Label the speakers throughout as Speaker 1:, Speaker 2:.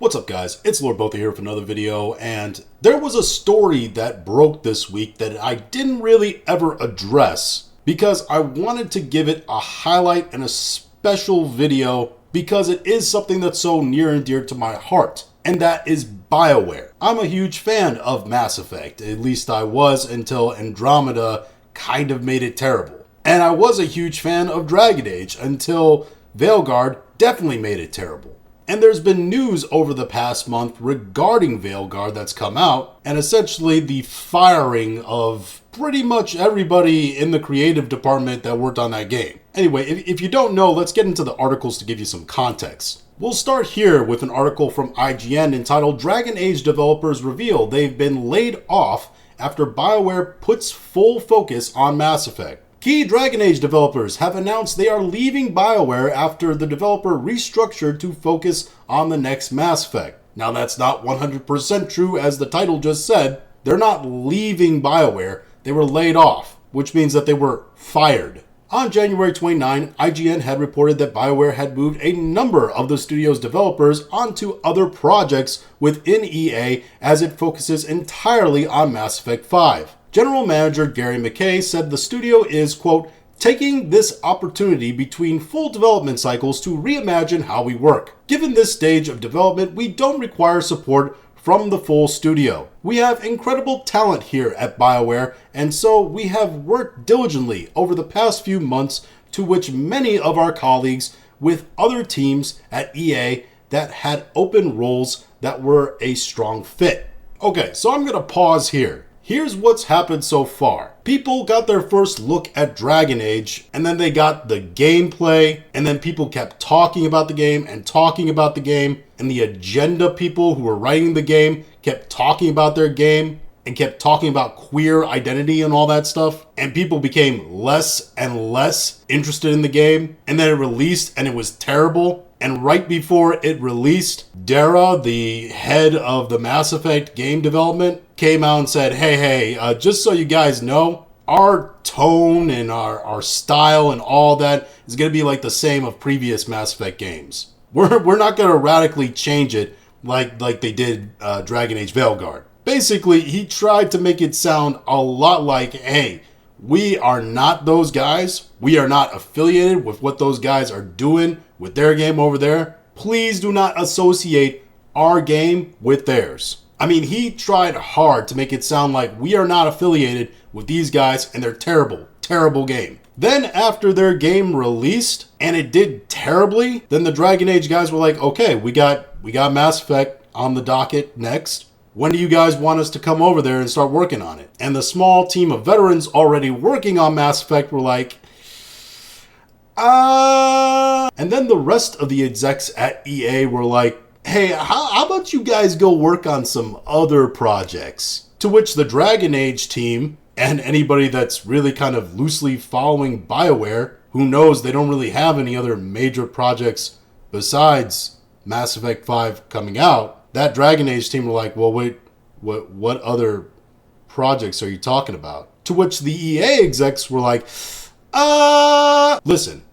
Speaker 1: What's up, guys? It's Lord Botha here for another video, and there was a story that broke this week that I didn't really ever address because I wanted to give it a highlight and a special video because it is something that's so near and dear to my heart, and that is BioWare. I'm a huge fan of Mass Effect, at least I was until Andromeda kind of made it terrible. And I was a huge fan of Dragon Age until Veildguard definitely made it terrible. And there's been news over the past month regarding Veildguard that's come out, and essentially the firing of pretty much everybody in the creative department that worked on that game. Anyway, if you don't know, let's get into the articles to give you some context. We'll start here with an article from IGN entitled Dragon Age developers reveal they've been laid off after BioWare puts full focus on Mass Effect. Key Dragon Age developers have announced they are leaving BioWare after the developer restructured to focus on the next Mass Effect. Now that's not 100% true, as the title just said. They're not leaving BioWare, they were laid off, which means that they were fired. On January 29, IGN had reported that BioWare had moved a number of the studio's developers onto other projects within EA as it focuses entirely on Mass Effect 5. General Manager Gary McKay said the studio is, quote, taking this opportunity between full development cycles to reimagine how we work. Given this stage of development, we don't require support from the full studio. We have incredible talent here at BioWare, and so we have worked diligently over the past few months, to which many of our colleagues with other teams at EA that had open roles that were a strong fit. Okay, so I'm gonna pause here. Here's what's happened so far. People got their first look at Dragon Age, and then they got the gameplay, and then people kept talking about the game and talking about the game, and the agenda people who were writing the game kept talking about their game and kept talking about queer identity and all that stuff, and people became less and less interested in the game, and then it released and it was terrible. And right before it released, Dara, the head of the Mass Effect game development, came out and said, hey, just so you guys know, our tone and our style and all that is going to be like the same of previous Mass Effect games. We're not going to radically change it like they did Dragon Age Veilguard. Basically, he tried to make it sound a lot like, hey, we are not those guys. We are not affiliated with what those guys are doing with their game over there. Please do not associate our game with theirs. I mean, he tried hard to make it sound like we are not affiliated with these guys and their terrible, terrible game. Then after their game released and it did terribly, then the Dragon Age guys were like, okay, we got Mass Effect on the docket next. When do you guys want us to come over there and start working on it? And the small team of veterans already working on Mass Effect were like, And then the rest of the execs at EA were like, hey, how about you guys go work on some other projects? To which the Dragon Age team, and anybody that's really kind of loosely following BioWare, who knows they don't really have any other major projects besides Mass Effect 5 coming out, that Dragon Age team were like, well, wait, what other projects are you talking about? To which the EA execs were like, listen,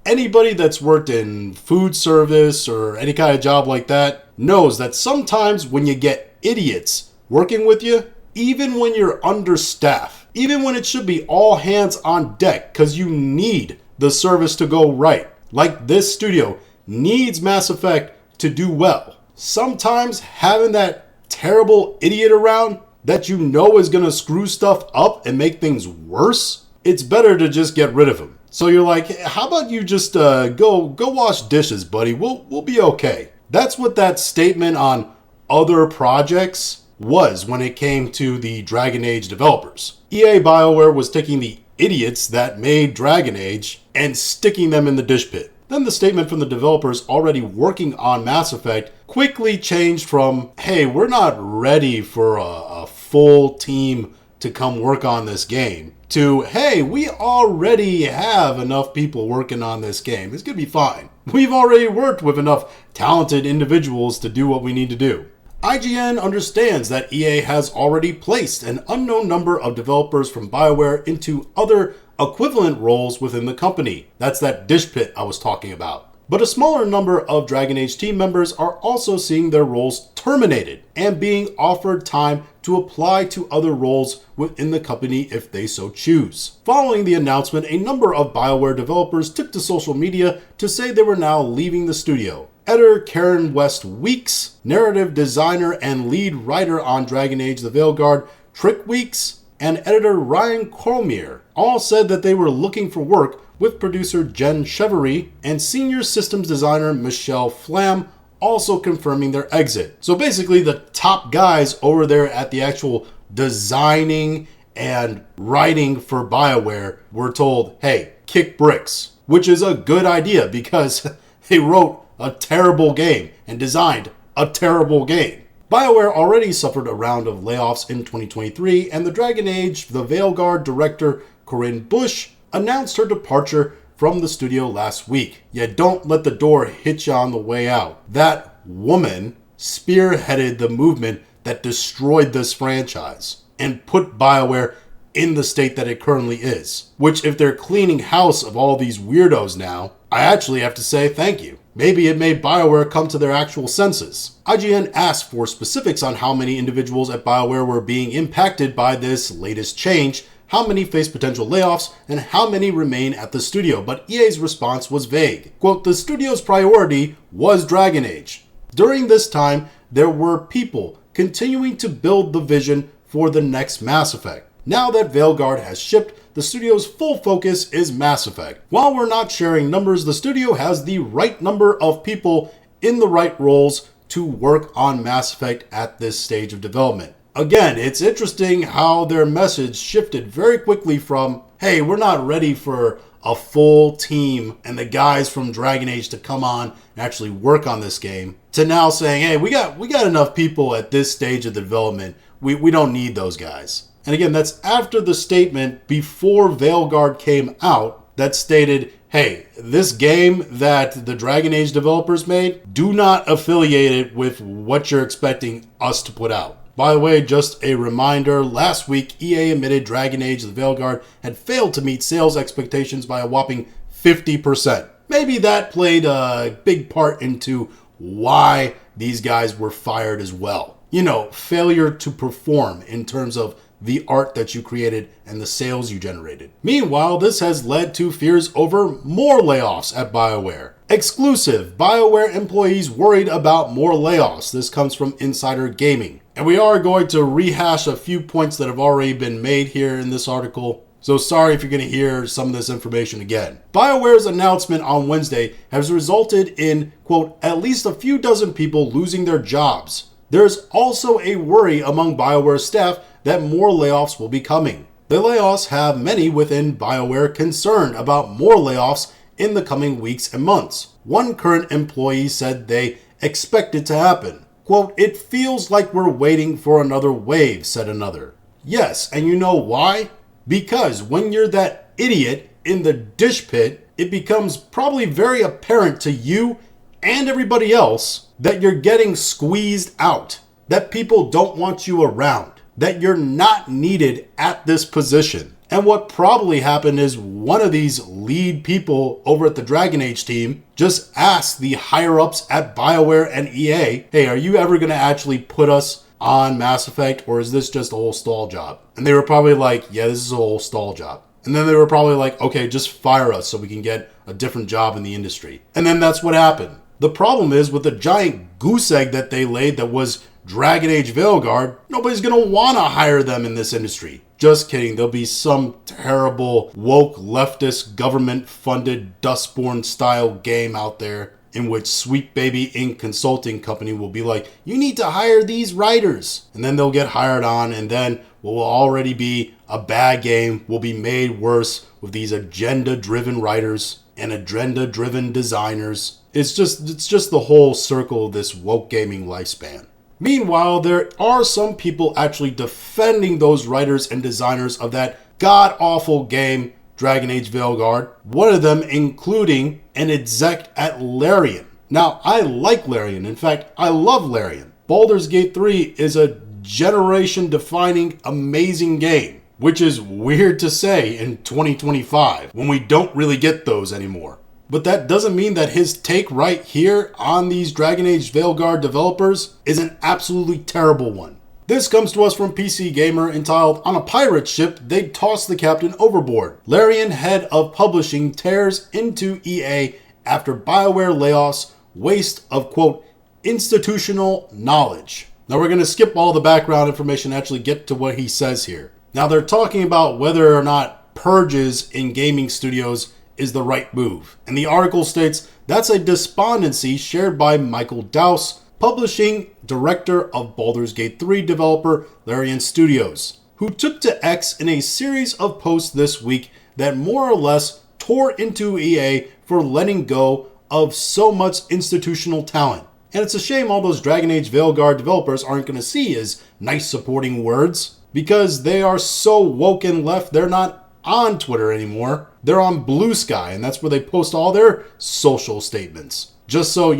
Speaker 1: anybody that's worked in food service or any kind of job like that knows that sometimes when you get idiots working with you, even when you're understaffed, even when it should be all hands on deck because you need the service to go right, like this studio needs Mass Effect to do well. Sometimes having that terrible idiot around that you know is going to screw stuff up and make things worse, it's better to just get rid of him. So you're like, how about you just go wash dishes, buddy? We'll be okay. That's what that statement on other projects was when it came to the Dragon Age developers. EA BioWare was taking the idiots that made Dragon Age and sticking them in the dish pit. Then the statement from the developers already working on Mass Effect quickly changed from, hey, we're not ready for a full team to come work on this game, to, hey, we already have enough people working on this game. It's going to be fine. We've already worked with enough talented individuals to do what we need to do. IGN understands that EA has already placed an unknown number of developers from BioWare into other equivalent roles within the company. That's that dish pit I was talking about. But a smaller number of Dragon Age team members are also seeing their roles terminated and being offered time to apply to other roles within the company if they so choose. Following the announcement, a number of BioWare developers took to social media to say they were now leaving the studio. Editor Karen West Weeks, narrative designer and lead writer on Dragon Age the Veilguard, Trick Weeks, and editor Ryan Cormier all said that they were looking for work, with producer Jen Chevery and senior systems designer Michelle Flam also confirming their exit. So basically the top guys over there at the actual designing and writing for BioWare were told, hey, kick bricks, which is a good idea because they wrote a terrible game and designed a terrible game. BioWare already suffered a round of layoffs in 2023, and the Dragon Age the Veilguard director Corinne Bush announced her departure from the studio last week. Yet don't let the door hit you on the way out. That woman spearheaded the movement that destroyed this franchise and put BioWare in the state that it currently is. Which, if they're cleaning house of all these weirdos now, I actually have to say thank you. Maybe it made BioWare come to their actual senses. IGN asked for specifics on how many individuals at BioWare were being impacted by this latest change, how many face potential layoffs, and how many remain at the studio, but EA's response was vague. Quote, the studio's priority was Dragon Age. During this time, there were people continuing to build the vision for the next Mass Effect. Now that Veilguard has shipped, the studio's full focus is Mass Effect. While we're not sharing numbers, the studio has the right number of people in the right roles to work on Mass Effect at this stage of development. Again, it's interesting how their message shifted very quickly from, hey, we're not ready for a full team and the guys from Dragon Age to come on and actually work on this game, to now saying, hey, we got enough people at this stage of the development. We don't need those guys. And again, that's after the statement before Veilguard came out that stated, hey, this game that the Dragon Age developers made, do not affiliate it with what you're expecting us to put out. By the way, just a reminder, last week EA admitted Dragon Age the Veilguard had failed to meet sales expectations by a whopping 50%. Maybe that played a big part into why these guys were fired as well. You know, failure to perform in terms of the art that you created and the sales you generated. Meanwhile, this has led to fears over more layoffs at BioWare. Exclusive, BioWare employees worried about more layoffs. This comes from Insider Gaming. And we are going to rehash a few points that have already been made here in this article. So sorry if you're going to hear some of this information again. BioWare's announcement on Wednesday has resulted in, quote, at least a few dozen people losing their jobs. There's also a worry among BioWare staff that more layoffs will be coming. The layoffs have many within BioWare concerned about more layoffs in the coming weeks and months. One current employee said they expect it to happen. Quote, it feels like we're waiting for another wave, said another. Yes, and you know why? Because when you're that idiot in the dish pit, it becomes probably very apparent to you and everybody else that you're getting squeezed out, that people don't want you around, that you're not needed at this position. And what probably happened is one of these lead people over at the Dragon Age team just asked the higher-ups at BioWare and EA, hey, are you ever going to actually put us on Mass Effect, or is this just a whole stall job? And they were probably like, yeah, this is a whole stall job. And then they were probably like, okay, just fire us so we can get a different job in the industry. And then that's what happened. The problem is with the giant goose egg that they laid that was Dragon Age Veilguard, nobody's going to want to hire them in this industry. Just kidding. There'll be some terrible woke leftist government-funded Dustborn style game out there in which Sweet Baby Inc. consulting company will be like, you need to hire these writers. And then they'll get hired on, and then what will already be a bad game will be made worse with these agenda-driven writers and agenda-driven designers. It's just the whole circle of this woke gaming lifespan. Meanwhile, there are some people actually defending those writers and designers of that god-awful game, Dragon Age Veilguard. One of them including an exec at Larian. Now, I like Larian. In fact, I love Larian. Baldur's Gate 3 is a generation-defining, amazing game, which is weird to say in 2025 when we don't really get those anymore. But that doesn't mean that his take right here on these Dragon Age Veilguard developers is an absolutely terrible one. This comes to us from PC Gamer, entitled, "On a pirate ship, they'd toss the captain overboard. Larian, head of publishing, tears into EA after BioWare layoffs, waste of, quote, institutional knowledge." Now we're going to skip all the background information and actually get to what he says here. Now they're talking about whether or not purges in gaming studios is the right move. And the article states that's a despondency shared by Michael Dowse, publishing director of Baldur's Gate 3 developer Larian Studios, who took to X in a series of posts this week that more or less tore into EA for letting go of so much institutional talent. And it's a shame all those Dragon Age Veilguard developers aren't going to see as nice supporting words, because they are so woke and left, they're not on Twitter anymore. They're on Blue Sky, and that's where they post all their social statements, just so,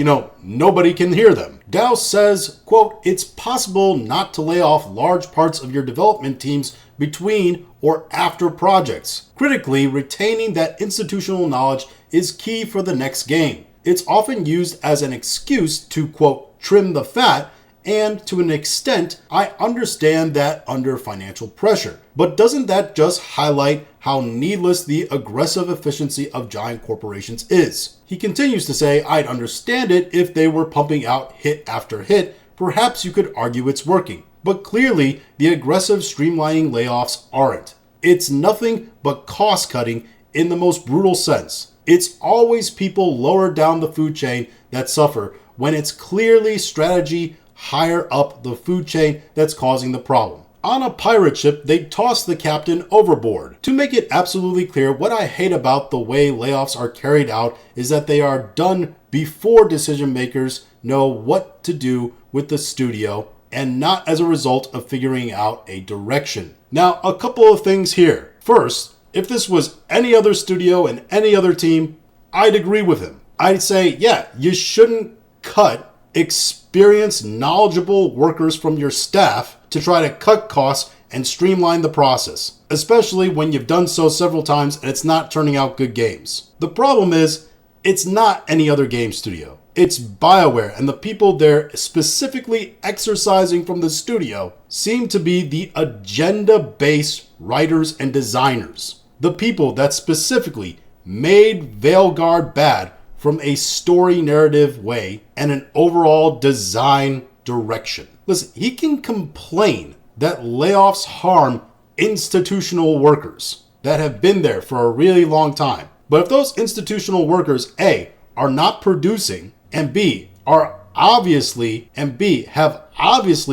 Speaker 1: nobody can hear them. Dowse says, quote, "It's possible not to lay off large parts of your development teams between or after projects. Critically, retaining that institutional knowledge is key for the next game. It's often used as an excuse to, quote, trim the fat, and to an extent, I understand that under financial pressure. But doesn't that just highlight how needless the aggressive efficiency of giant corporations is?" He continues to say, "I'd understand it if they were pumping out hit after hit. Perhaps you could argue it's working. But clearly, the aggressive streamlining layoffs aren't. It's nothing but cost cutting in the most brutal sense. It's always people lower down the food chain that suffer when it's clearly strategy higher up the food chain that's causing the problem. On a pirate ship, they toss the captain overboard." To make it absolutely clear, what I hate about the way layoffs are carried out is that they are done before decision makers know what to do with the studio, and not as a result of figuring out a direction. Now, a couple of things here. First, if this was any other studio and any other team, I'd agree with him. I'd say, yeah, you shouldn't cut experienced, knowledgeable workers from your staff to try to cut costs and streamline the process, especially when you've done so several times and it's not turning out good games. The problem is, it's not any other game studio. It's BioWare, and the people they're specifically exercising from the studio seem to be the agenda-based writers and designers. The people that specifically made Veilguard bad from a story narrative way and an overall design direction. Listen, he can complain that layoffs harm institutional workers that have been there for a really long time. But if those institutional workers, A, are not producing, and B, have obviously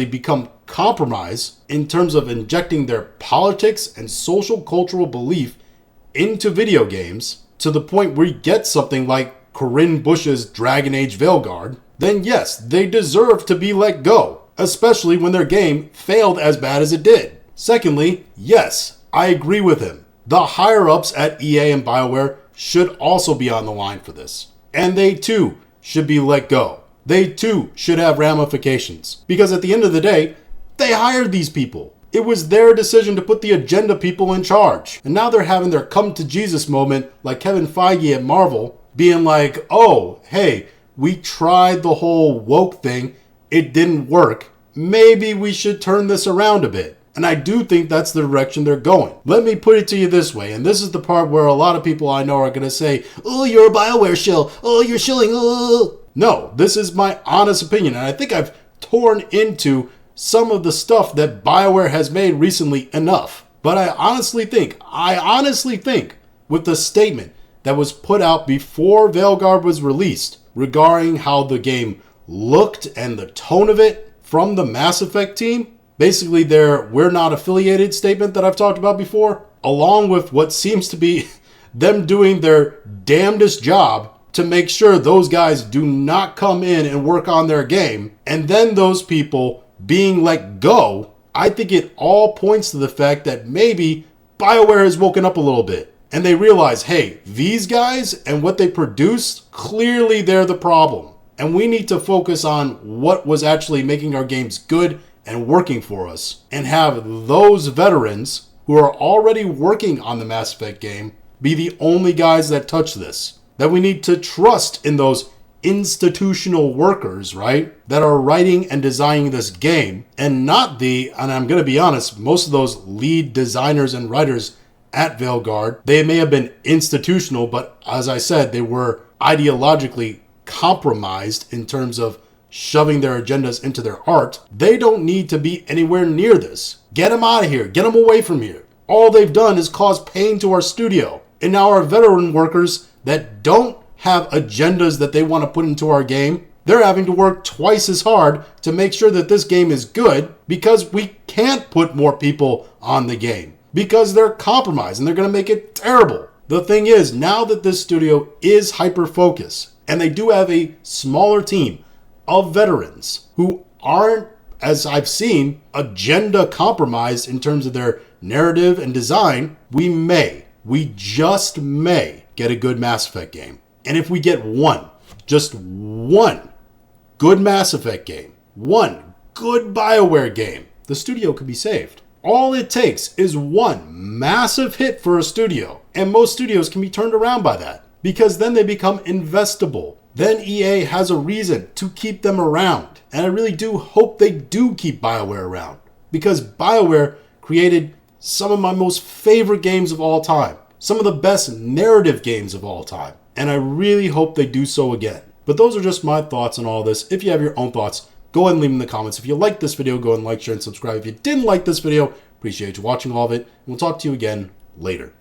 Speaker 1: become compromised in terms of injecting their politics and social cultural belief into video games to the point where you get something like Corinne Bush's Dragon Age Veilguard, then yes, they deserve to be let go, especially when their game failed as bad as it did. Secondly, yes, I agree with him. The higher-ups at EA and BioWare should also be on the line for this. And they too should be let go. They too should have ramifications. Because at the end of the day, they hired these people. It was their decision to put the agenda people in charge. And now they're having their come to Jesus moment like Kevin Feige at Marvel, being like, oh, hey, we tried the whole woke thing. It didn't work. Maybe we should turn this around a bit. And I do think that's the direction they're going. Let me put it to you this way, and this is the part where a lot of people I know are going to say, oh, you're a BioWare shill. Oh, you're shilling. Oh. No, this is my honest opinion, and I think I've torn into some of the stuff that BioWare has made recently enough. But I honestly think, with the statement that was put out before Veilguard was released regarding how the game looked and the tone of it from the Mass Effect team, basically their "we're not affiliated" statement that I've talked about before, along with what seems to be them doing their damnedest job to make sure those guys do not come in and work on their game, and then those people being let go, I think it all points to the fact that maybe BioWare has woken up a little bit. And they realize, hey, these guys and what they produced, clearly they're the problem. And we need to focus on what was actually making our games good and working for us, and have those veterans who are already working on the Mass Effect game be the only guys that touch this. that we need to trust in those institutional workers, right, that are writing and designing this game, and not and I'm going to be honest, most of those lead designers and writers at Veildguard, they may have been institutional, but as I said, they were ideologically compromised in terms of shoving their agendas into their art. They don't need to be anywhere near this. Get them out of here. Get them away from here. All they've done is cause pain to our studio. And now our veteran workers that don't have agendas that they want to put into our game, they're having to work twice as hard to make sure that this game is good, because we can't put more people on the game because they're compromised and they're going to make it terrible. The thing is, now that this studio is hyper-focused and they do have a smaller team of veterans who aren't, as I've seen, agenda compromised in terms of their narrative and design, we just may get a good Mass Effect game. And if we get just one good Mass Effect game, one good BioWare game, the studio could be saved. All it takes is one massive hit for a studio, and most studios can be turned around by that, because then they become investable. Then EA has a reason to keep them around. And I really do hope they do keep BioWare around, because BioWare created some of my most favorite games of all time, some of the best narrative games of all time. And I really hope they do so again. But those are just my thoughts on all this. If you have your own thoughts, go ahead and leave them in the comments. If you liked this video, go ahead and like, share, and subscribe. If you didn't like this video, appreciate you watching all of it. And we'll talk to you again later.